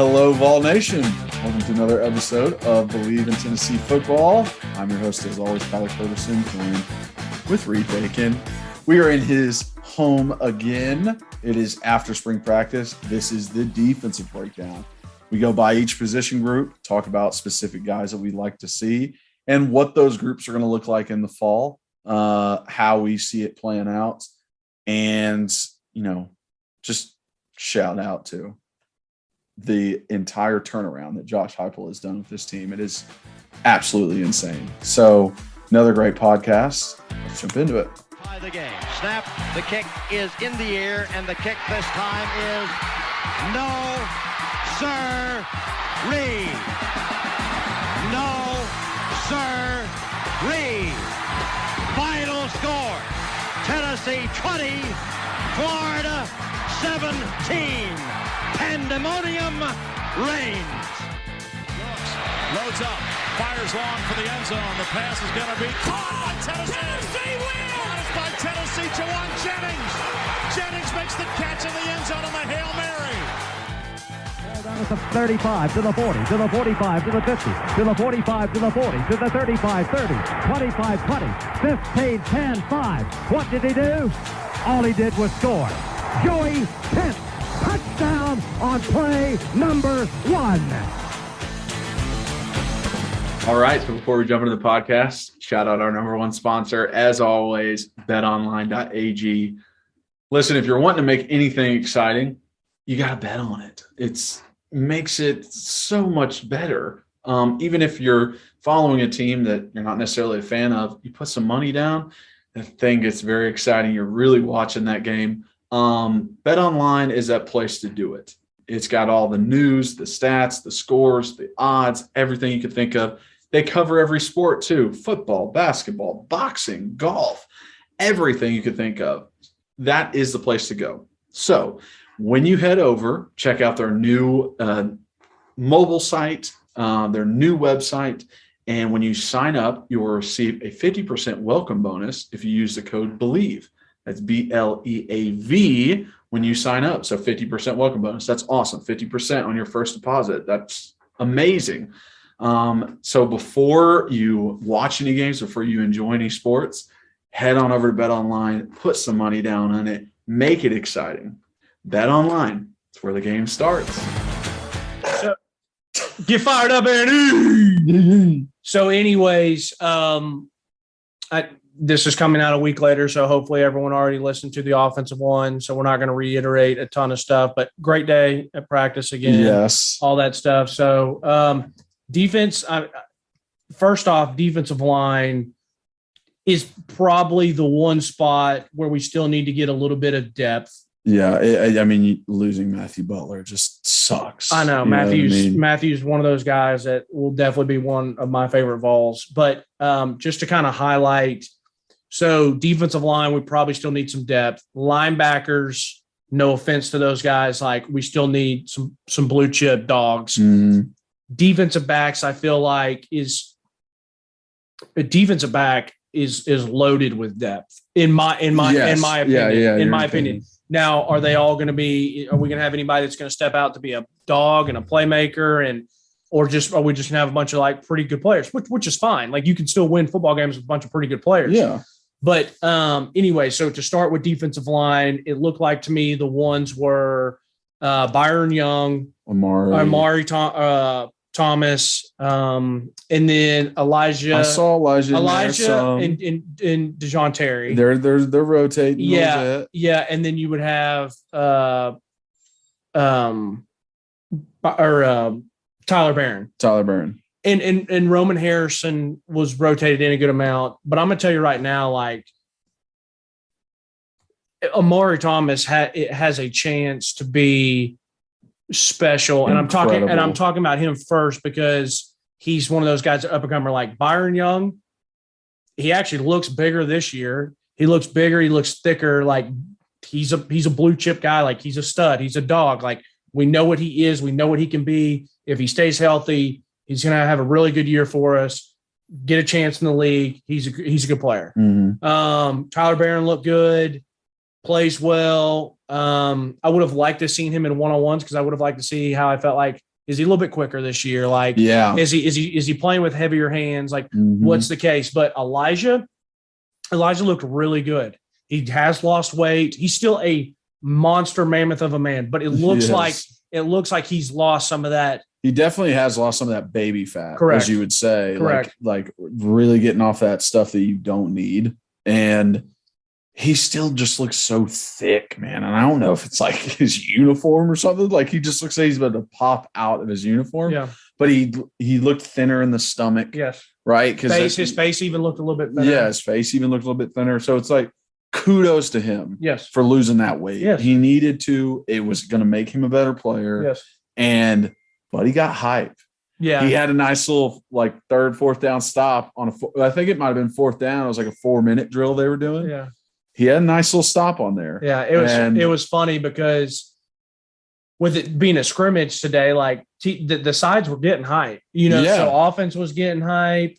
Hello, Vol Nation. Welcome to another episode of Believe in Tennessee Football. I'm your host, as always, Tyler Ferguson, joined with Reed Bacon. We are in his home again. It is after spring practice. This is the defensive breakdown. We go by each position group, talk about specific guys that we'd like to see, and what those groups are going to look like in the fall, how we see it playing out, and, just shout out to the entire turnaround that Josh Heupel has done with this team. It is absolutely insane. So another great podcast. Let's jump into it. By the game. Snap. The kick is in the air, and the kick this time is no, sir, Reed. No, sir, Reed. Final score. Tennessee 20, Florida 17. Pandemonium reigns. Loads up, fires long for the end zone. The pass is going to be caught by Tennessee. Tennessee wins! By Tennessee, Jawan Jennings. Jennings makes the catch in the end zone on the Hail Mary. Down at the 35, to the 40, to the 45, to the 50, to the 45, to the 40, to the 35, 30, 25, 20, 15, 10, 5. What did he do? All he did was score. Joey Pence. Touchdown on play number 1. All right, so before we jump into the podcast, shout out our number one sponsor, as always, betonline.ag. Listen, if you're wanting to make anything exciting, you got to bet on it. It makes it so much better. Even if you're following a team that you're not necessarily a fan of, you put some money down, the thing gets very exciting. You're really watching that game. BetOnline is that place to do it. It's got all the news, the stats, the scores, the odds, everything you could think of. They cover every sport too: football, basketball, boxing, golf, everything you could think of. That is the place to go. So when you head over, check out their new mobile site, their new website. And when you sign up, you will receive a 50% welcome bonus if you use the code BELIEVE. That's BLEAV when you sign up. So 50% welcome bonus. That's awesome. 50% on your first deposit. That's amazing. So before you watch any games, before you enjoy any sports, head on over to BetOnline, put some money down on it, make it exciting. BetOnline, it's where the game starts. So, get fired up, Aaron. So anyways, this is coming out a week later, so hopefully everyone already listened to the offensive one, so we're not going to reiterate a ton of stuff, but great day at practice again. Yes. All that stuff. So defense, first off, defensive line is probably the one spot where we still need to get a little bit of depth. Yeah, losing Matthew Butler just sucks. I know. Matthew's one of those guys that will definitely be one of my favorite Vols. But just to kind of highlight, so defensive line, we probably still need some depth. Linebackers, no offense to those guys, like we still need some blue chip dogs. Mm. Defensive backs, I feel like a defensive back is loaded with depth in my opinion. Now, are we going to have anybody that's going to step out to be a dog and a playmaker, or are we just going to have a bunch of like pretty good players, which is fine. Like you can still win football games with a bunch of pretty good players. Yeah. But anyway, so to start with defensive line, it looked like to me the ones were Byron Young, Amari Thomas, and then Elijah. I saw Elijah and DeJoun Terry. They're rotating. Yeah, yeah, and then you would have Tyler Barron. And Roman Harrison was rotated in a good amount, but I'm gonna tell you right now, like Amari Thomas has a chance to be special, and Incredible. I'm talking about him first because he's one of those guys that up and comer. Like Byron Young, he actually looks bigger this year. He looks bigger. He looks thicker. Like he's a blue chip guy. Like he's a stud. He's a dog. Like we know what he is. We know what he can be if he stays healthy. He's going to have a really good year for us, get a chance in the league. He's a good player. Mm-hmm. Tyler Barron looked good, plays well. I would have liked to have seen him in one-on-ones because I would have liked to see how I felt like Is he a little bit quicker this year? Like, is he playing with heavier hands? Like, what's the case? But Elijah looked really good. He has lost weight. He's still a monster mammoth of a man, but it looks like he's lost some of that. He definitely has lost some of that baby fat, correct, as you would say. Correct. Like really getting off that stuff that you don't need. And he still just looks so thick, man. And I don't know if it's like his uniform or something. Like he just looks like he's about to pop out of his uniform. Yeah. But he looked thinner in the stomach. Yes. Right? Because his face even looked a little bit thinner. Yeah, his face even looked a little bit thinner. So it's like kudos to him. Yes. For losing that weight. Yes. He needed to. It was going to make him a better player. Yes. But he got hype. Yeah. He had a nice little like third, fourth down stop on I think it might have been fourth down. It was like a 4-minute drill they were doing. Yeah. He had a nice little stop on there. Yeah, it was funny because with it being a scrimmage today, like the sides were getting hype, so offense was getting hype,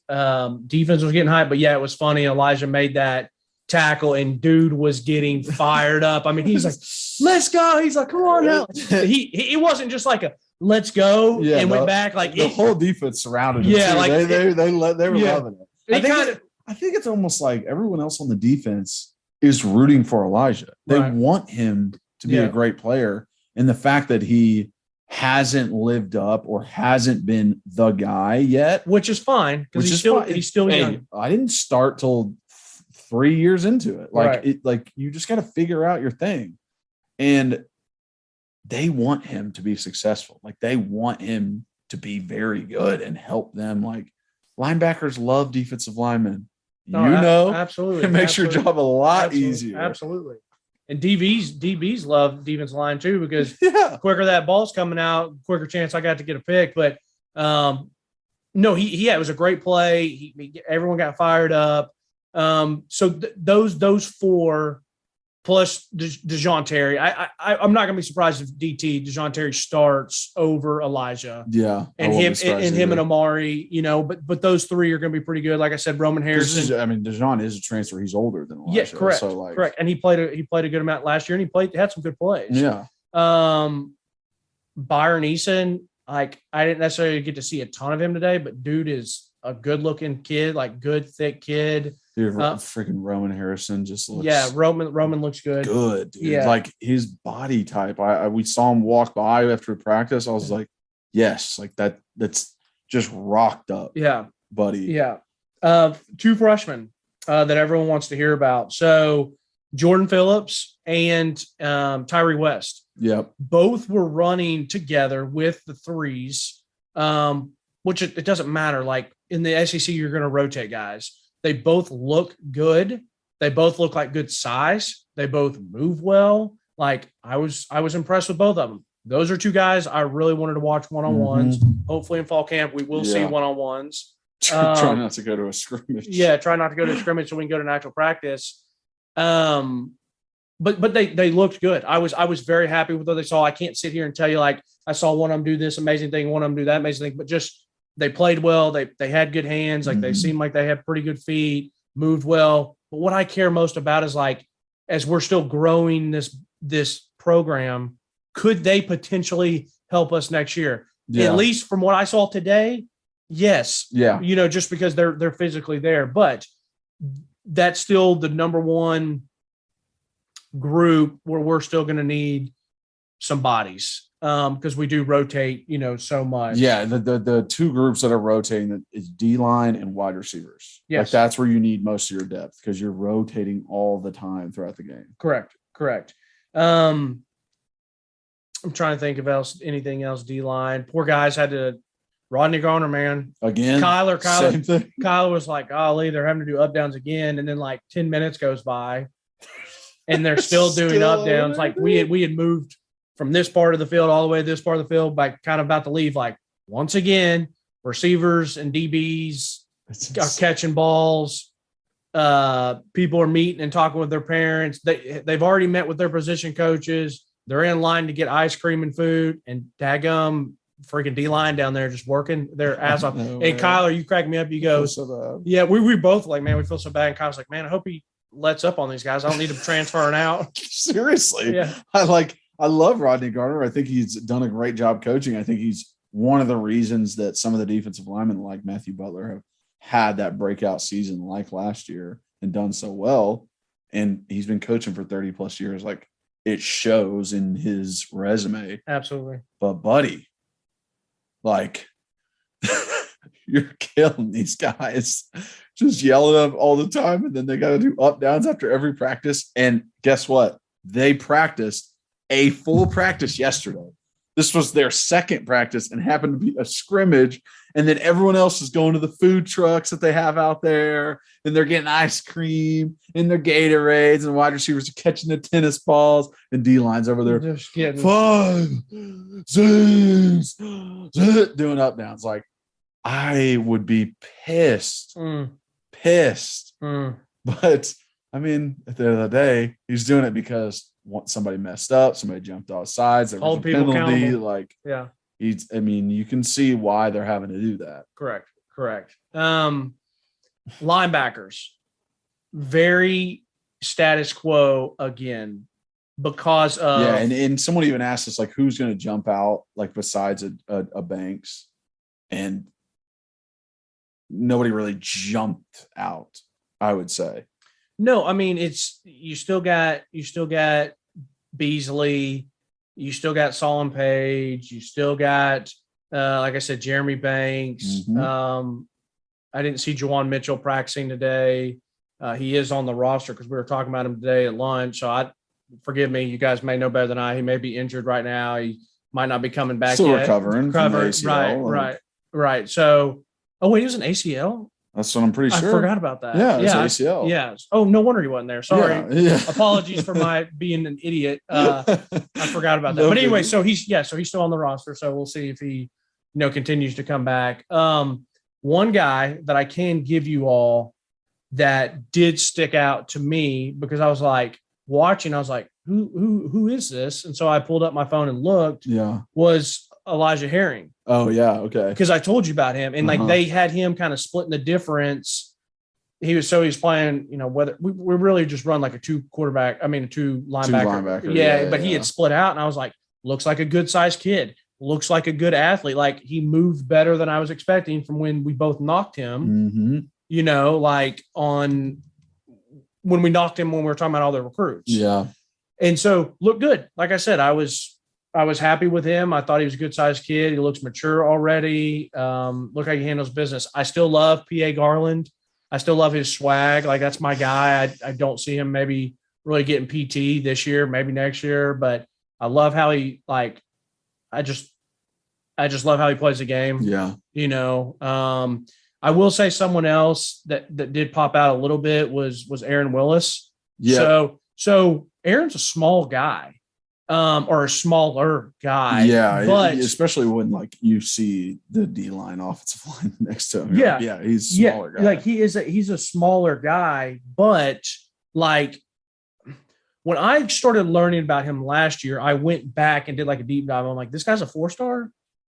defense was getting hype. But yeah, it was funny. Elijah made that tackle and dude was getting fired up. I mean, he's like, let's go. He's like, come on now. He wasn't just like a let's go and went back. Like the whole defense surrounded him. Yeah, too. like they were loving it. I think it's almost like everyone else on the defense is rooting for Elijah. They want him to be a great player. And the fact that he hasn't lived up or hasn't been the guy yet. Which is fine. Because he's still young. I didn't start till 3 years into it. Like you just got to figure out your thing. And they want him to be successful. Like they want him to be very good and help them. Like linebackers love defensive linemen. Absolutely. It makes your job a lot easier. Absolutely. And DBs love defensive line too, because quicker that ball's coming out, quicker chance I got to get a pick. But no, it was a great play. Everyone got fired up. So those four plus DeJohn Terry. I'm not going to be surprised if DeJohn Terry starts over Elijah. Yeah, and him and Amari. But those three are going to be pretty good. Like I said, Roman Harrison. DeJohn is a transfer. He's older than Elijah. Yeah, correct. So correct. And he played a good amount last year, and he had some good plays. Yeah. Byron Eason. Like I didn't necessarily get to see a ton of him today, but dude is a good looking kid, like good thick kid. Dude, freaking Roman Harrison just looks. Yeah, Roman looks good. Good, dude. Yeah. Like his body type. We saw him walk by after practice. I was like, yes, like that's just rocked up. Yeah, buddy. Yeah. Two freshmen that everyone wants to hear about. So Jordan Phillips and Tyree West. Yep. Both were running together with the threes, which it doesn't matter. Like in the SEC, you're going to rotate guys. They both look good. They both look like good size. They both move well. Like I was impressed with both of them. Those are two guys I really wanted to watch one-on-ones. Hopefully in fall camp, we will see one-on-ones. Try not to go to a scrimmage. Yeah, try not to go to a scrimmage so we can go to an actual practice. But they looked good. I was very happy with what they saw. I can't sit here and tell you like I saw one of them do this amazing thing, one of them do that amazing thing, but just they played well. They had good hands. Like they seemed like they had pretty good feet, moved well. But what I care most about is like as we're still growing this program, could they potentially help us next year? Yeah. At least from what I saw today, yes. Yeah. Just because they're physically there, but that's still the number one group where we're still going to need some bodies because we do rotate, so much. Yeah, the two groups that are rotating is D-line and wide receivers. Yes. Like that's where you need most of your depth because you're rotating all the time throughout the game. Correct. I'm trying to think of anything else D-line. Poor guys had to Rodney Garner, man. Again. Kyler. Same thing. Kyler was like, golly, they're having to do up downs again. And then like 10 minutes goes by and they're still doing up downs. Like we had moved from this part of the field all the way to this part of the field by kind of about to leave. Like once again, receivers and DBs are catching balls. People are meeting and talking with their parents. They've already met with their position coaches. They're in line to get ice cream and food, and daggum freaking D-line down there just working their ass off. And Kyler, you crack me up. You go, yeah, we both like, man, we feel so bad. And Kyler's like, man, I hope he lets up on these guys. I don't need him transferring out. Seriously. Yeah. I love Rodney Garner. I think he's done a great job coaching. I think he's one of the reasons that some of the defensive linemen like Matthew Butler have had that breakout season like last year and done so well. And he's been coaching for 30 plus years. Like, it shows in his resume. Absolutely. But buddy, like, you're killing these guys, just yelling at them all the time. And then they got to do up downs after every practice. And guess what? They practiced a full practice yesterday. This was their second practice and happened to be a scrimmage. And then everyone else is going to the food trucks that they have out there, and they're getting ice cream and their Gatorades, and the wide receivers are catching the tennis balls, and D-line's over there. Just getting 5, 6, doing up downs. Like, I would be pissed. But I mean, at the end of the day, he's doing it because somebody messed up, somebody jumped off sides, there was a penalty. Like, yeah, I mean, you can see why they're having to do that. Correct. Linebackers, very status quo again because of and someone even asked us, like, who's going to jump out, like, besides a Banks, and nobody really jumped out, I would say. No, I mean, it's you still got Beasley, you still got Solon Page, you still got like I said, Jeremy Banks. I didn't see Juwan Mitchell practicing today. He is on the roster because we were talking about him today at lunch. So forgive me, you guys may know better than I. He may be injured right now. He might not be coming back still yet. recovering from the ACL. Right. So, wait, he was an ACL? That's what I'm pretty sure. I forgot about that. Yeah, it's ACL. Yes. Oh, no wonder he wasn't there. Sorry. Yeah. Apologies for my being an idiot. I forgot about that. But anyway, so he's still on the roster. So we'll see if he, continues to come back. One guy that I can give you all that did stick out to me because I was like watching, I was like, who is this? And so I pulled up my phone and looked. Yeah. Was Elijah Herring. Oh yeah. Okay. Because I told you about him, and like they had him kind of splitting the difference. He was playing, whether we really just run like a two linebacker. Yeah, but he had split out, and I was like, looks like a good sized kid, looks like a good athlete. Like, he moved better than I was expecting from when we both knocked him. Like when we knocked him when we were talking about all the recruits. Yeah. And so looked good. Like I said, I was happy with him. I thought he was a good sized kid. He looks mature already. Look how he handles business. I still love P.A. Garland. I still love his swag. Like, that's my guy. I don't see him maybe really getting PT this year, maybe next year, but I love how he, like, I just love how he plays the game. Yeah. I will say someone else that did pop out a little bit was Aaron Willis. Yeah. So Aaron's a small guy. Or a smaller guy. Yeah, but especially when, like, you see the D-line offensive line next to him. Yeah, he's a smaller guy. Like, he's a smaller guy, but like when I started learning about him last year, I went back and did like a deep dive. I'm like, this guy's a 4-star.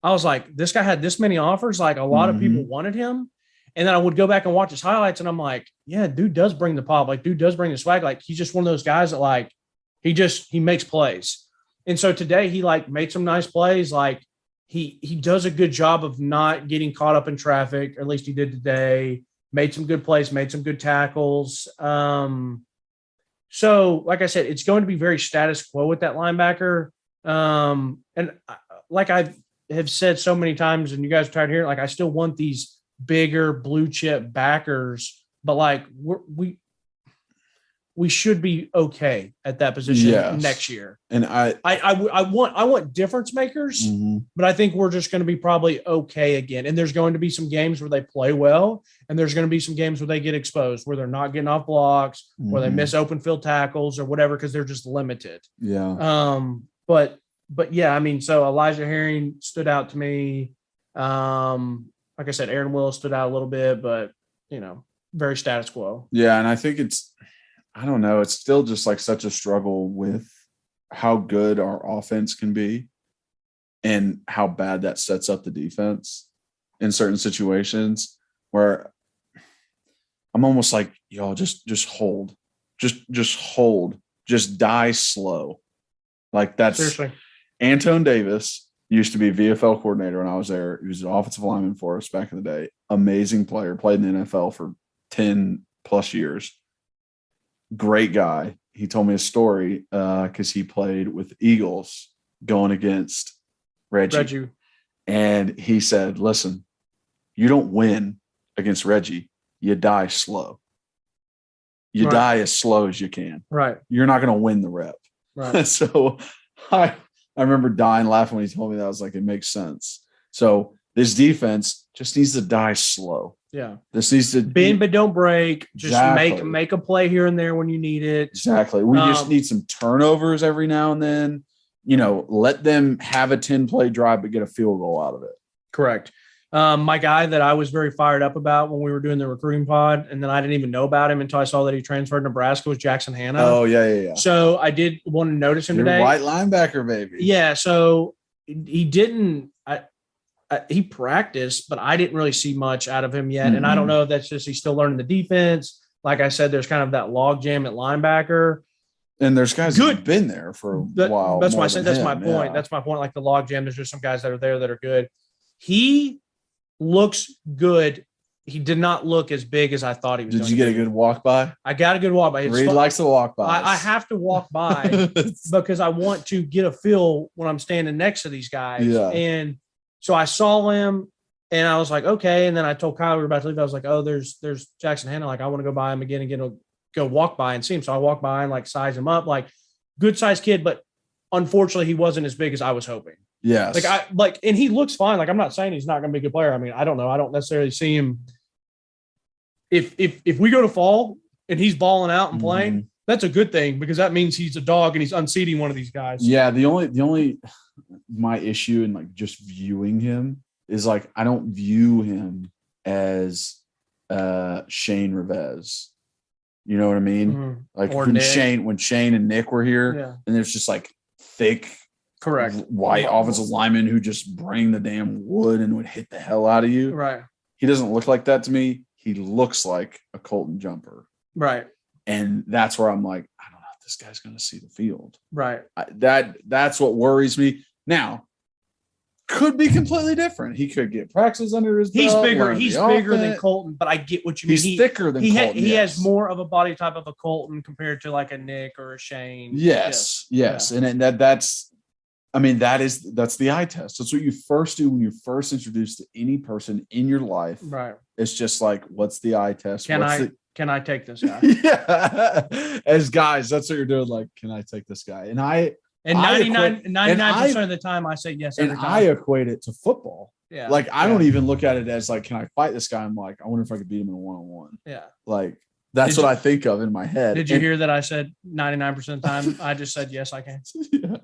I was like, this guy had this many offers. Like, a lot of people wanted him. And then I would go back and watch his highlights, and I'm like, yeah, dude does bring the pop. Like, dude does bring the swag. Like, he's just one of those guys that, like, he makes plays. And so today he, like, made some nice plays. Like, he does a good job of not getting caught up in traffic, or at least he did today. Made some good plays, made some good tackles. So like I said, it's going to be very status quo with that linebacker. And like I have said so many times, and you guys are tired of hearing, like, I still want these bigger blue chip backers, but like we should be okay at that position next year. And I want difference makers, but I think we're just going to be probably okay again. And there's going to be some games where they play well, and there's going to be some games where they get exposed, where they're not getting off blocks, where they miss open field tackles or whatever, because they're just limited. Yeah. But yeah, I mean, so Elijah Herring stood out to me. Like I said, Aaron Willis stood out a little bit, but very status quo. Yeah, and I think I don't know. It's still just like such a struggle with how good our offense can be and how bad that sets up the defense in certain situations, where I'm almost like, y'all just hold, just hold, just die slow. Like, that's seriously. Antone Davis. He used to be VFL coordinator when I was there. He was an offensive lineman for us back in the day. Amazing player. Played in the NFL for 10 plus years. Great guy. He told me a story because he played with Eagles going against Reggie. And he said, listen, you don't win against Reggie. You die slow. You die as slow as you can. Right. You're not going to win the rep. Right. So I remember dying laughing when he told me that. I was like, it makes sense. So this defense just needs to die slow. Yeah. This needs to bend but don't break. Just Exactly. make a play here and there when you need it. Exactly. We just need some turnovers every now and then. You know, let them have a 10-play drive but get a field goal out of it. Correct. My guy that I was very fired up about when we were doing the recruiting pod, and then I didn't even know about him until I saw that he transferred to Nebraska, was Jackson Hanna. Oh, yeah. So I did want to notice him today. White linebacker, baby. Yeah. So he didn't he practiced, but I didn't really see much out of him yet. Mm-hmm. And I don't know if that's just he's still learning the defense. Like I said, there's kind of that log jam at linebacker. And there's guys that have been there for a while. That's my point. Yeah. That's my point. Like the log jam, there's just some guys that are there that are good. He looks good. He did not look as big as I thought he was. Did you get a good walk by? I got a good walk by. Reed likes to walk by. I have to walk by because I want to get a feel when I'm standing next to these guys. Yeah. And so I saw him and I was like, okay. And then I told Kyle we were about to leave. I was like, oh, there's Jackson Hanna. Like, I want to go by him again and go walk by and see him. So I walked by and like size him up, like good sized kid, but unfortunately he wasn't as big as I was hoping. Yes. And he looks fine. Like, I'm not saying he's not going to be a good player. I mean, I don't know. I don't necessarily see him. If we go to fall and he's balling out and playing, that's a good thing because that means he's a dog and he's unseating one of these guys. Yeah. The only my issue in like just viewing him is like, I don't view him as Shane Revesz. You know what I mean? Mm-hmm. Like or when Nick. Shane and Nick were here, Yeah. and there's just like thick, correct, white offensive linemen who just bring the damn wood and would hit the hell out of you. Right. He doesn't look like that to me. He looks like a Colton jumper. Right. And that's where I'm like, I don't know if this guy's going to see the field. Right. That's what worries me. Now, could be completely different. He could get practice under his belt. He's bigger than Colton, but I get what you mean. He's thicker than Colton. He has more of a body type of a Colton compared to like a Nick or a Shane. Yes. Yeah. And that's the eye test. That's what you first do when you're first introduced to any person in your life. Right. It's just like, what's the eye test? Can I take this guy? Yeah. As guys, that's what you're doing. Like, can I take this guy? And 99% of the time I say yes. And I equate it to football. Yeah. Like, I don't even look at it as like, can I fight this guy? I'm like, I wonder if I could beat him in a one-on-one. Yeah. Like, that's what I think of in my head. Did you hear that I said 99% of the time? I just said, yes, I can. Yeah.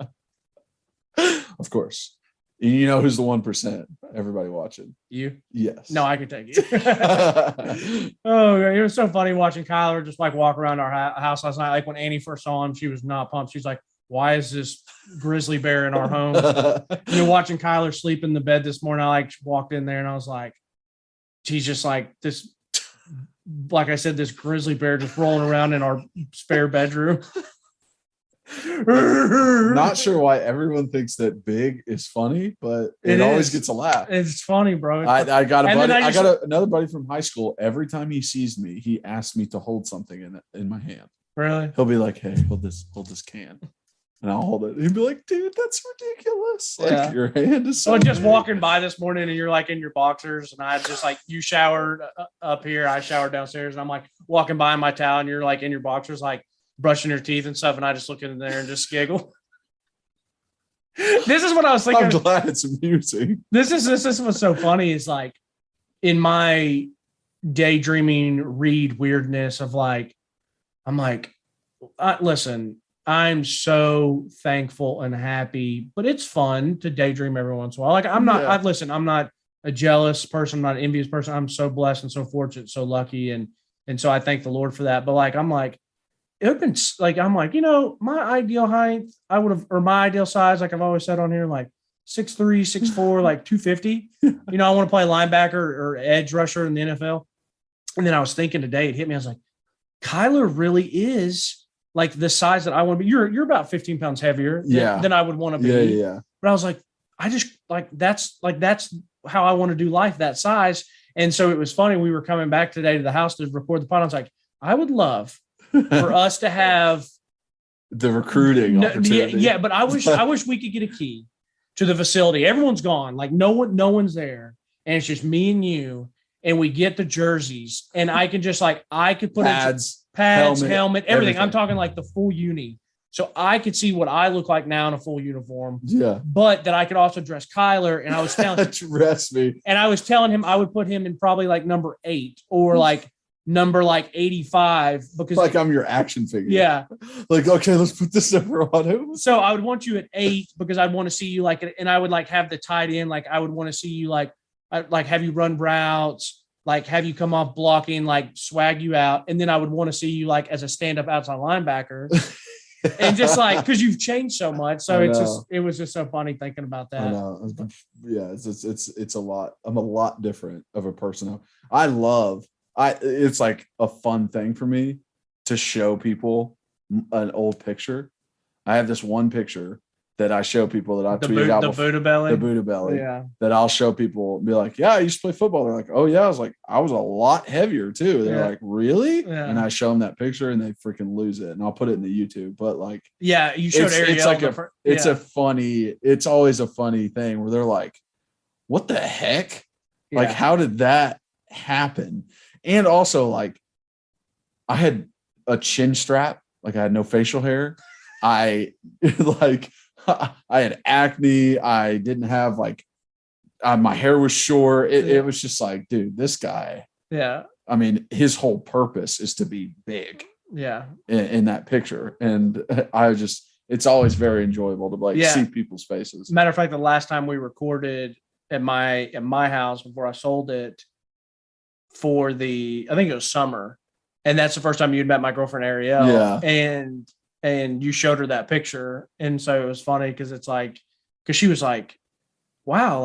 Of course. You know who's the 1%? Everybody watching. You? Yes. No, I can take it. Oh, it was so funny watching Kyler just like walk around our house last night. Like when Annie first saw him, she was not pumped. She's like, why is this grizzly bear in our home? Watching Kyler sleep in the bed this morning, I like walked in there and I was like, he's just like this, like I said, this grizzly bear just rolling around in our spare bedroom. Not sure why everyone thinks that big is funny, but it always gets a laugh. It's funny, bro. I got a buddy. I got another buddy from high school. Every time he sees me, he asks me to hold something in my hand. Really? He'll be like, "Hey, hold this can," and I'll hold it. He'd be like, "Dude, that's ridiculous! Like your hand is so." So just walking by this morning, and you're like in your boxers, and I just like you showered up here, I showered downstairs, and I'm like walking by in my towel, and you're like in your boxers, like brushing your teeth and stuff, and I just look in there and just giggle. This is what I was thinking. I'm glad it's amusing. This is what's so funny is like in my daydreaming read weirdness of like, I'm like, listen, I'm so thankful and happy, but it's fun to daydream every once in a while. Like I'm not, I'm not a jealous person. I'm not an envious person. I'm so blessed and so fortunate, so lucky. And so I thank the Lord for that. But like, I'm like, it would have been like, I'm like, my ideal height, I would have, or my ideal size, like I've always said on here, like 6'3", 6'4", like 250. I want to play linebacker or edge rusher in the NFL. And then I was thinking today, it hit me. I was like, Kyler really is like the size that I want to be. You're about 15 pounds heavier than I would want to be. Yeah. But I was like, just that's how I want to do life that size. And so it was funny. We were coming back today to the house to record the pod. I was like, I would love for us to have the recruiting opportunity. Yeah, but I wish we could get a key to the facility. Everyone's gone. Like no one's there. And it's just me and you. And we get the jerseys. And I can just I could put pads, helmet, everything. I'm talking like the full uni. So I could see what I look like now in a full uniform. Yeah. But that I could also dress Kyler. And I was telling dress me. And I was telling him I would put him in probably like number 8 or like number 85 because like I'm your action figure. Yeah. Like, okay, let's put this number on him. So I would want you at 8 because I'd want to see you and I would have the tight end. Like I would want to see you have you run routes, have you come off blocking, swag you out. And then I would want to see you as a stand-up outside linebacker. And just because you've changed so much. So it was just so funny thinking about that. I know. Yeah, it's a lot. I'm a lot different of a person. It's like a fun thing for me to show people an old picture. I have this one picture that I show people that I tweeted out. The Buddha belly. The Buddha belly. Yeah. That I'll show people and be like, yeah, I used to play football. They're like, oh yeah. I was a lot heavier too. They're like, really? Yeah. And I show them that picture and they freaking lose it. And I'll put it in the YouTube. But yeah, you showed Ariel. It's always a funny thing where they're like, what the heck? Yeah. How did that happen? And also I had a chin strap. I had no facial hair. I had acne. I didn't have my hair was short. It was just dude, this guy. Yeah. I mean, his whole purpose is to be big. Yeah. In that picture. And it's always very enjoyable to see people's faces. Matter of fact, the last time we recorded at my house before I sold it I think it was summer. And that's the first time you'd met my girlfriend, Ariel. Yeah. And you showed her that picture. And so it was funny because it's because she was like, wow,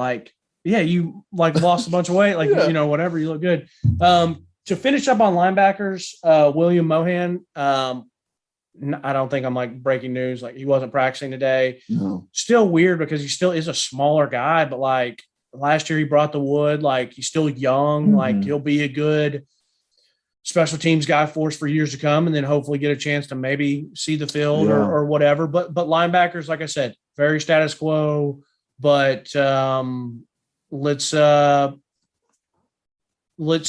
yeah, you lost a bunch of weight, whatever, you look good. To finish up on linebackers, William Mohan, I don't think I'm breaking news. He wasn't practicing today. No. Still weird because he still is a smaller guy, but last year he brought the wood, he's still young, Mm-hmm. He'll be a good special teams guy for us for years to come, and then hopefully get a chance to maybe see the field or whatever. But linebackers, like I said, very status quo. But let's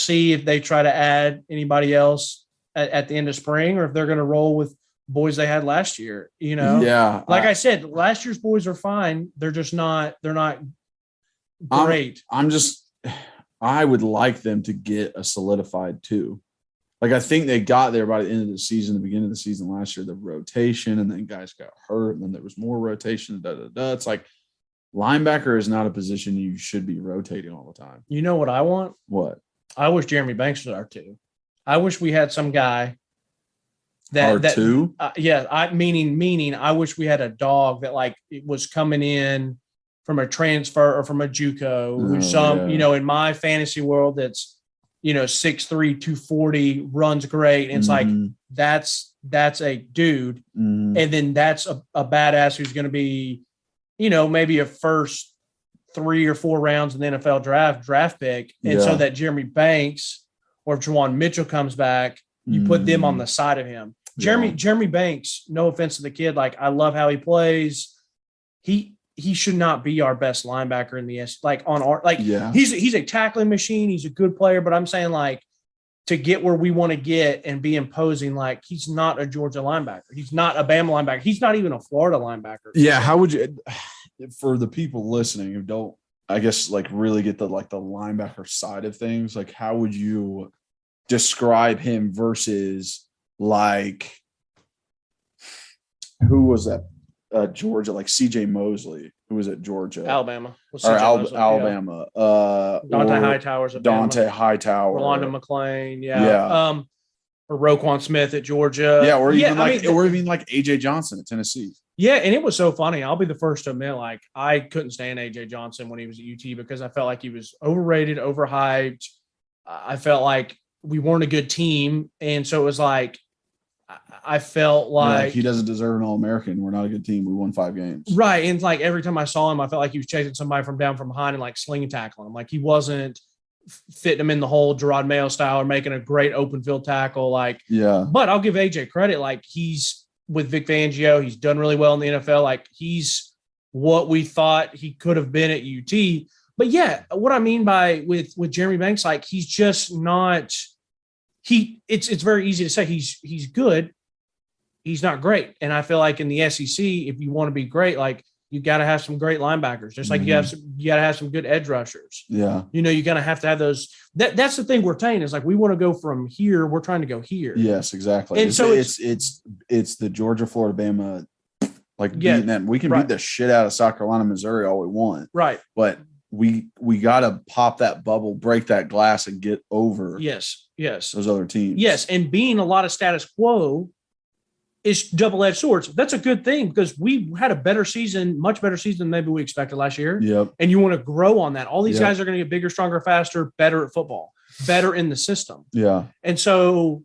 see if they try to add anybody else at the end of spring, or if they're going to roll with boys they had last year. Yeah. I said, last year's boys are fine. They're just not. They're not great. I would like them to get a solidified 2. I think they got there by the end of the season, the beginning of the season last year, the rotation, and then guys got hurt, and then there was more rotation. It's linebacker is not a position you should be rotating all the time. You know what I want? What? I wish Jeremy Banks was R2. I wish we had some guy that R2. Meaning I wish we had a dog that it was coming in from a transfer or from a JUCO, in my fantasy world that's 6'3", 240, runs great. And it's that's a dude. Mm-hmm. And then that's a badass who's going to be, maybe a first 3 or 4 rounds in the NFL draft pick. And so that Jeremy Banks or if Juwan Mitchell comes back, you put them on the side of him. Jeremy Banks, no offense to the kid. I love how he plays. He should not be our best linebacker in the he's a tackling machine. He's a good player, but I'm saying to get where we want to get and be imposing, he's not a Georgia linebacker. He's not a Bama linebacker. He's not even a Florida linebacker. Yeah. How would you, for the people listening who don't, I guess, really get the linebacker side of things, how would you describe him versus who was that? Georgia, CJ Mosley, who was at Georgia, Alabama, Alabama. Dante Hightower's at Dante Hightower, Rolando McClain, or Roquan Smith at Georgia, or even AJ Johnson at Tennessee. Yeah, and it was so funny. I'll be the first to admit, I couldn't stand AJ Johnson when he was at UT because I felt like he was overrated, overhyped. I felt like we weren't a good team, and so it was I felt like he doesn't deserve an All-American. We're not a good team. We won 5 games. Right. And like every time I saw him, I felt like he was chasing somebody from down from behind and like slinging tackling him. Like he wasn't fitting him in the hole, Gerard Mayo style, or making a great open field tackle. Like, but I'll give AJ credit. Like he's with Vic Fangio. He's done really well in the NFL. Like he's what we thought he could have been at UT. But yeah, what I mean by with Jeremy Banks, like he's just not, it's very easy to say he's good. He's not great. And I feel like in the SEC, if you want to be great, like you got to have some great linebackers, just like you got to have some good edge rushers. Yeah. You know, you're going to have those. That's the thing we're saying is like, we want to go from here. We're trying to go here. Yes, exactly. And so it's the Georgia, Florida, Bama, like beating that. We can beat the shit out of South Carolina, Missouri all we want. Right. But we got to pop that bubble, break that glass, and get over those other teams. Yes. And being a lot of status quo is double-edged swords. That's a good thing because we had a better season, much better season than maybe we expected last year. Yep. And you want to grow on that. All these guys are going to get bigger, stronger, faster, better at football, better in the system. Yeah. And so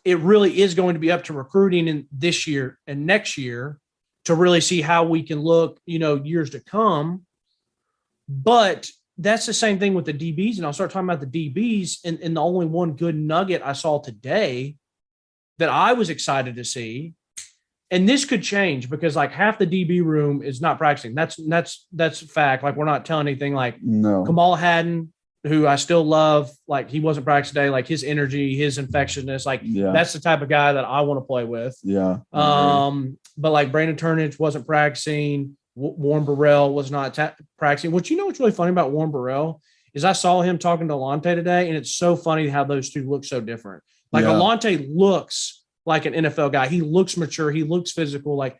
it really is going to be up to recruiting in this year and next year to really see how we can look, years to come. But that's the same thing with the DBs. And I'll start talking about the DBs. And the only one good nugget I saw today that I was excited to see, and this could change because like half the DB room is not practicing. That's a fact. Like we're not telling anything. Like Kamal Haddon, who I still love, like he wasn't practicing today. Like his energy, his infectiousness, like that's the type of guy that I want to play with. Yeah. But like Brandon Turnage wasn't practicing. Warren Burrell was not practicing. What's really funny about Warren Burrell is I saw him talking to Alante today, and it's so funny how those two look so different. Like Alante looks like an NFL guy. He looks mature. He looks physical. Like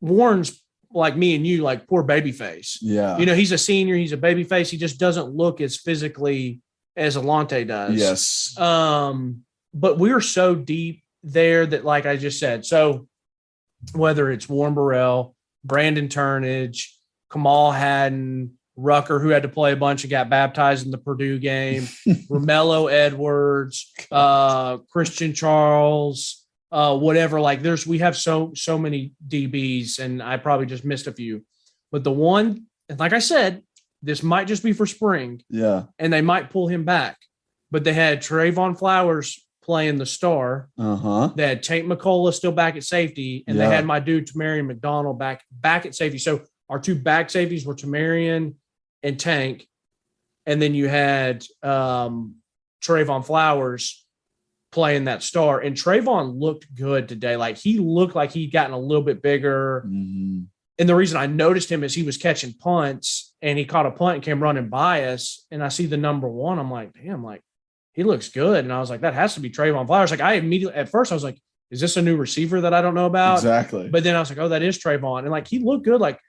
Warren's like me and you, like poor baby face. Yeah. He's a senior. He's a baby face. He just doesn't look as physically as Alante does. Yes. But we're so deep there that, like I just said, so whether it's Warren Burrell, Brandon Turnage, Kamal Haddon, Rucker, who had to play a bunch and got baptized in the Purdue game, Romello Edwards, Christian Charles, whatever. Like we have so many DBs, and I probably just missed a few. But the one, and like I said, this might just be for spring. Yeah. And they might pull him back. But they had Trayvon Flowers playing the star. They had Tank McCullough still back at safety, and they had my dude Tamarian McDonald back at safety. So our two back safeties were Tamarian and Tank, and then you had Trayvon Flowers playing that star. And Trayvon looked good today. Like he looked like he'd gotten a little bit bigger. Mm-hmm. And the reason I noticed him is he was catching punts, and he caught a punt and came running by us. And I see the number 1. I'm like, damn, like he looks good. And I was like, that has to be Trayvon Flowers. Like at first I was like, is this a new receiver that I don't know about? Exactly. But then I was like, oh, that is Trayvon. And like he looked good. Like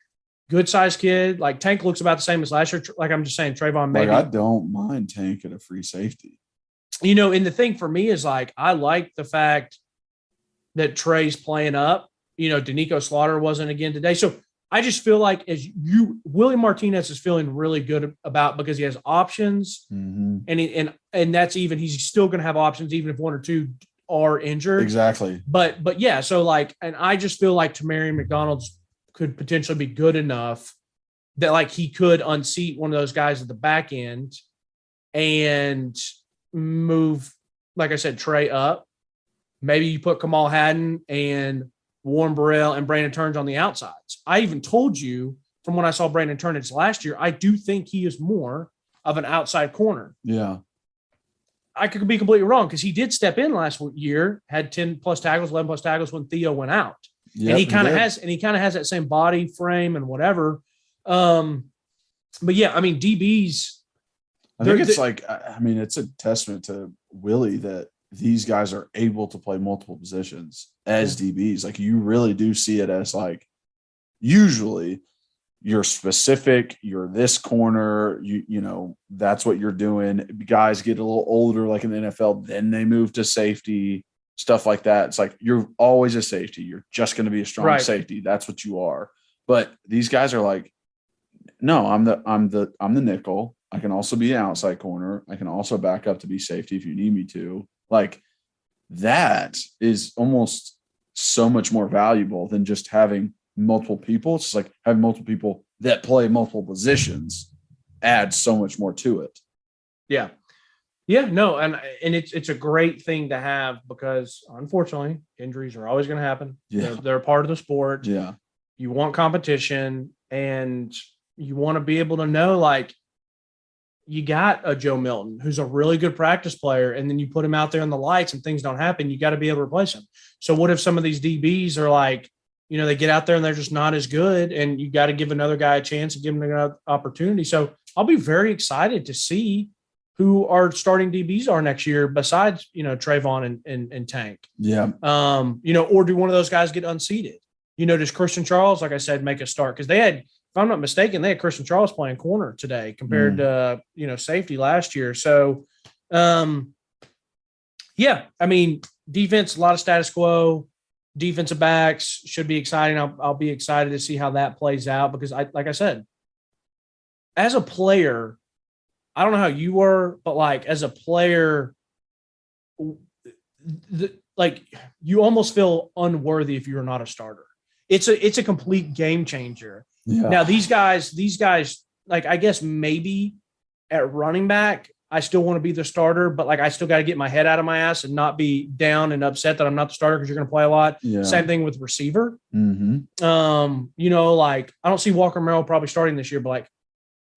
good sized kid. Like Tank looks about the same as last year. Like I'm just saying, Trayvon maybe. Like I don't mind Tank at a free safety. And the thing for me is like I like the fact that Trey's playing up. Danico Slaughter wasn't again today. So I just feel like Willie Martinez is feeling really good about because he has options, and that's even he's still going to have options even if 1 or 2 are injured. Exactly. But yeah, so like, and I just feel like Tamarian McDonald's could potentially be good enough that like he could unseat one of those guys at the back end and move, like I said, Trey up. Maybe you put Kamal Haddon and Warren Burrell and Brandon Turnage on the outsides. I even told you from when I saw Brandon Turnage last year, I do think he is more of an outside corner. Yeah. I could be completely wrong because he did step in last year, had 10 plus tackles, 11 plus tackles when Theo went out. Yep, and he kind of has that same body frame and whatever. But yeah, I mean, DBs. I think it's a testament to Willie that these guys are able to play multiple positions as DBs. Like you really do see it as like, usually you're specific, you're this corner, that's what you're doing. Guys get a little older, like in the NFL, then they move to safety, stuff like that. It's like, you're always a safety. You're just going to be a strong safety. That's what you are. But these guys are like, no, I'm the nickel. I can also be an outside corner. I can also back up to be safety if you need me to. Like that is almost so much more valuable than just having multiple people. It's just like having multiple people that play multiple positions adds so much more to it. Yeah. Yeah, no, and it's a great thing to have because unfortunately injuries are always going to happen. Yeah. They're a part of the sport. Yeah. You want competition and you want to be able to know, like, you got a Joe Milton who's a really good practice player, and then you put him out there in the lights and things don't happen. You got to be able to replace him. So what if some of these DBs are like, you know, they get out there and they're just not as good, and you got to give another guy a chance and give him an opportunity. So I'll be very excited to see who our starting DBs are next year besides, you know, Trayvon and Tank. Yeah. You know, or do one of those guys get unseated? You know, does Christian Charles, like I said, make a start? Because they had, if I'm not mistaken, they had Christian Charles playing corner today compared to, you know, safety last year. So, yeah, I mean, defense, a lot of status quo. Defensive backs should be exciting. I'll be excited to see how that plays out because, like I said, as a player, I don't know how you were, but like as a player, like you almost feel unworthy if you're not a starter. It's a complete game changer. Yeah. Now these guys, like I guess maybe at running back, I still want to be the starter, but like I still got to get my head out of my ass and not be down and upset that I'm not the starter because you're going to play a lot. Yeah. Same thing with receiver. Mm-hmm. You know, like I don't see Walker Merrill probably starting this year, but like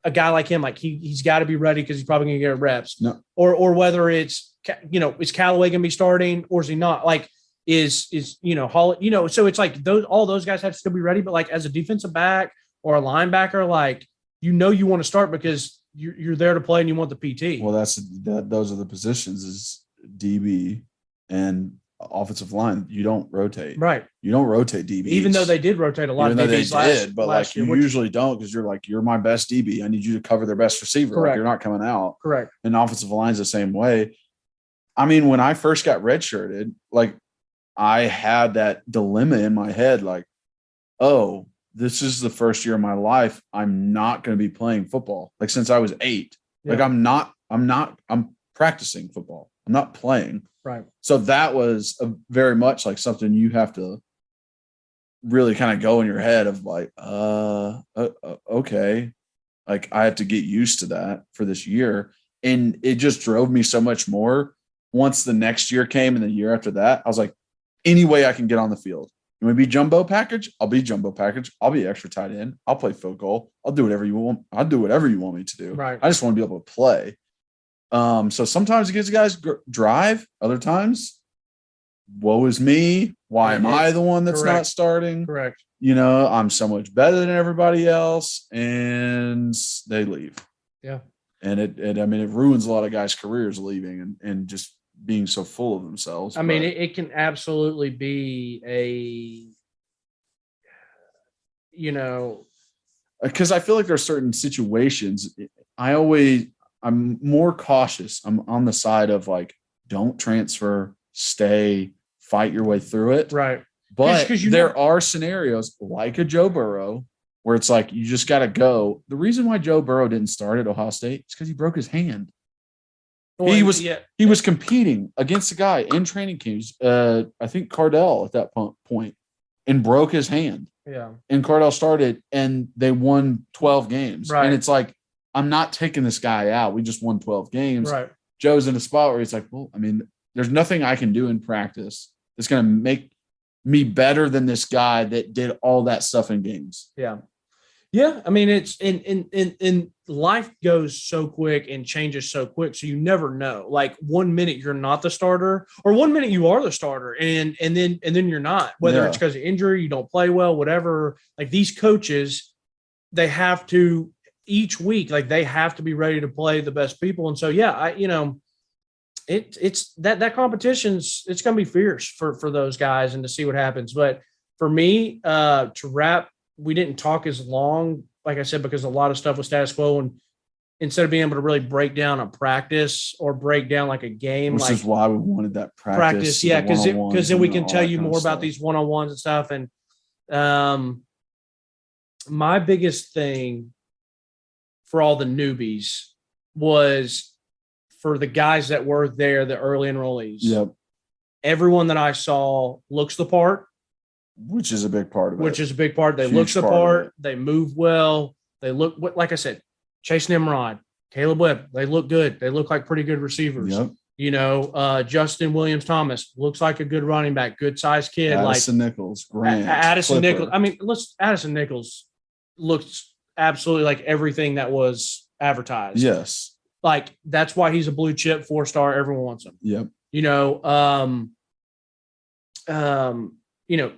a guy like him, like he's got to be ready because he's probably going to get reps. No. Or whether it's, you know, is Callaway going to be starting or is he not? Like is you know, Hall, you know, so it's like all those guys have to still be ready. But like as a defensive back or a linebacker, like you know you want to start because you're there to play and you want the PT. Well, those are the positions is DB and offensive line. You don't rotate. Right. You don't rotate DBs. Even though they did rotate a lot Even of though DBs they did, but last like year, you usually don't because you're my best DB. I need you to cover their best receiver. Correct. Like you're not coming out. Correct. And offensive line's the same way. I mean, when I first got redshirted, like I had that dilemma in my head, like, oh, this is the first year of my life I'm not going to be playing football. Like since I was 8. Yeah. Like I'm practicing football. I'm not playing. Right. So that was very much like something you have to really kind of go in your head of like, okay, like I have to get used to that for this year. And it just drove me so much more. Once the next year came and the year after that, I was like, any way I can get on the field. You want to be jumbo package? I'll be jumbo package. I'll be extra tight end. I'll play field goal. I'll do whatever you want. I'll do whatever you want me to do. Right. I just want to be able to play. So sometimes it gives guys drive. Other times, woe is me. Why am I the one that's Correct. not starting? Correct. You know, I'm so much better than everybody else, and they leave. Yeah. And it ruins a lot of guys' careers leaving and just being so full of themselves. I mean, it can absolutely be because I feel like there are certain situations I'm more cautious. I'm on the side of like, don't transfer, stay, fight your way through it. Right. But there are scenarios like a Joe Burrow where it's like, you just got to go. The reason why Joe Burrow didn't start at Ohio State is because he broke his hand. He was competing against a guy in training camps, I think Cardell at that point, and broke his hand. Yeah. And Cardell started, and they won 12 games. Right. And it's like, I'm not taking this guy out. We just won 12 games. Right. Joe's in a spot where he's like, well, I mean, there's nothing I can do in practice that's going to make me better than this guy that did all that stuff in games. Yeah. Yeah. I mean, it's in life goes so quick and changes so quick. So you never know. Like 1 minute you're not the starter, or 1 minute you are the starter, and then you're not, whether it's because of injury, you don't play well, whatever. Like these coaches, they have to each week, like they have to be ready to play the best people. And so, yeah, it's that competition's, it's going to be fierce for those guys and to see what happens. But for me, to wrap, we didn't talk as long, like I said, because a lot of stuff was status quo, and instead of being able to really break down a practice or break down like a game, which is why we wanted that practice. Yeah. Because then we can tell you more about these one-on-ones and stuff. And my biggest thing for all the newbies was for the guys that were there, the early enrollees. Yep. everyone that I saw looks the part. Which is a big part of it. Which is a big part. They look the part. They move well. They look, like I said, Chase Nimrod, Caleb Webb, they look good. They look like pretty good receivers. Yep. You know, Justin Williams-Thomas looks like a good running back, good-sized kid. Addison Nichols, Grant, Addison Clipper. Nichols. I mean, Addison Nichols looks absolutely like everything that was advertised. Yes. Like, that's why he's a blue chip 4-star. Everyone wants him. Yep. You know,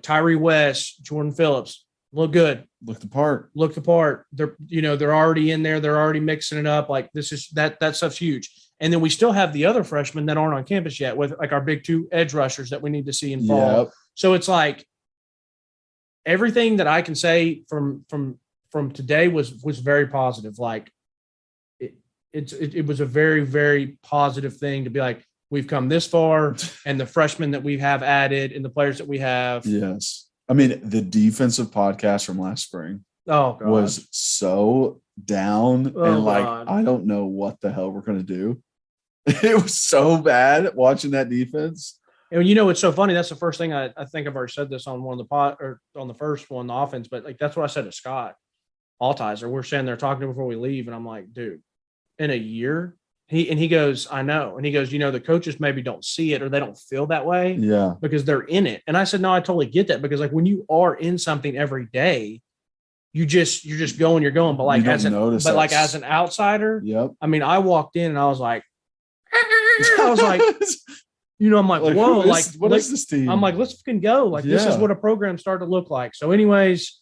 Tyree West, Jordan Phillips look good. Look the part. They're already in there. They're already mixing it up. Like, this is that stuff's huge. And then we still have the other freshmen that aren't on campus yet with like our big 2 edge rushers that we need to see in fall. Yep. So it's like everything that I can say from today was very positive. Like it was a very, very positive thing to be like, we've come this far, and the freshmen that we have added and the players that we have. Yes. I mean, the defensive podcast from last spring was so down God. I don't know what the hell we're going to do. It was so bad watching that defense. And it's so funny. That's the first thing I think I've already said this on one of the or on the first one, the offense, but like, that's what I said to Scott Altizer. We're standing there talking before we leave. And I'm like, dude, in a year, he goes, I know. And he goes, the coaches maybe don't see it or they don't feel that way. Yeah. Because they're in it. And I said, no, I totally get that, because like when you are in something every day, you're just going, but like as an outsider, yep. I mean, I walked in and I was like, I'm like, whoa, what is this team? I'm like, let's fucking go. Like, this is what a program started to look like. So anyways,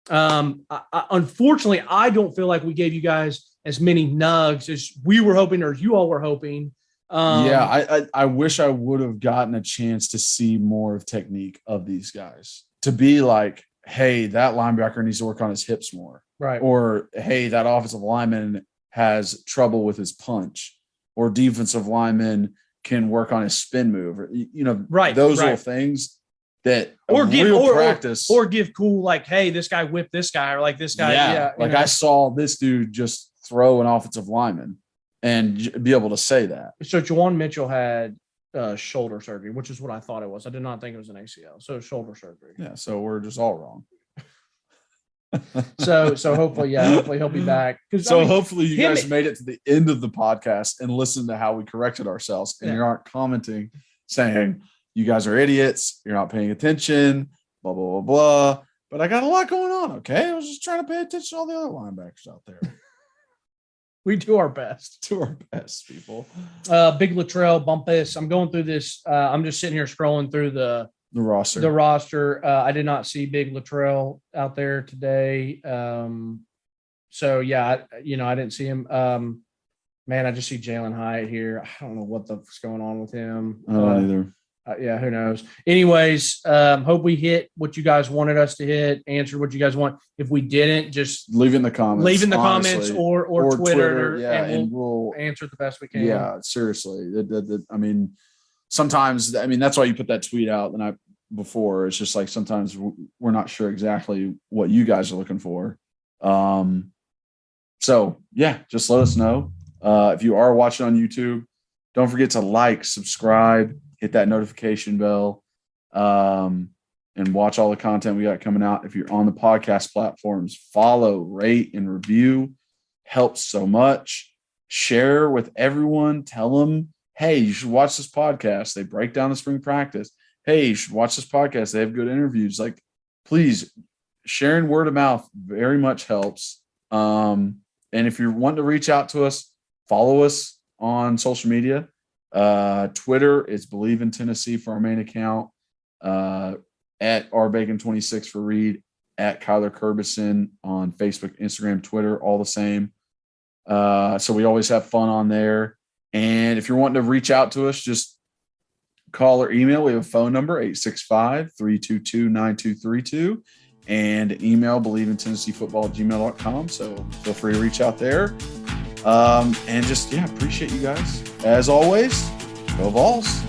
unfortunately, I don't feel like we gave you guys as many nugs as we were hoping, or you all were hoping. I wish I would have gotten a chance to see more of technique of these guys, to be like, hey, that linebacker needs to work on his hips more. Right. Or, hey, that offensive lineman has trouble with his punch, or defensive lineman can work on his spin move, or, those little things that practice, or give cool, like, hey, this guy whipped this guy, or like this guy. Yeah. I saw this dude just throw an offensive lineman and be able to say that. So Juwan Mitchell had shoulder surgery, which is what I thought it was. I did not think it was an ACL. So shoulder surgery. Yeah. So we're just all wrong. So hopefully he'll be back. Hopefully you guys made it to the end of the podcast and listened to how we corrected ourselves, and you aren't commenting saying you guys are idiots, you're not paying attention, blah, blah, blah, blah. But I got a lot going on. Okay. I was just trying to pay attention to all the other linebackers out there. We do our best. Do our best, people. Big Latrell, Bumpus. I'm going through this. I'm just sitting here scrolling through the roster. I did not see Big Latrell out there today. I didn't see him. Man, I just see Jalen Hyatt here. I don't know what the fuck's going on with him. I don't either. Who knows? Anyways, hope we hit what you guys wanted us to hit, answered what you guys want. If we didn't, just leave in the comments. or Twitter, and we'll answer it the best we can. Yeah, seriously. I mean, sometimes, that's why you put that tweet out the night before. It's just like sometimes we're not sure exactly what you guys are looking for. Just let us know. If you are watching on YouTube, don't forget to like, subscribe, hit that notification bell, and watch all the content we got coming out. If you're on the podcast platforms, follow, rate, and review. Helps so much. Share with everyone. Tell them, hey, you should watch this podcast. They break down the spring practice. Hey, you should watch this podcast. They have good interviews. Like, please, sharing word of mouth very much helps. And if you're wanting to reach out to us, follow us on social media. Twitter is Believe in Tennessee for our main account, at rbacon26 for Reed, at Kyler Curbison on Facebook, Instagram, Twitter, all the same. So we always have fun on there. And if you're wanting to reach out to us, just call or email. We have a phone number, 865-322-9232, and email bleavintennesseefootball@gmail.com. So feel free to reach out there. And just, appreciate you guys. As always, go Vols.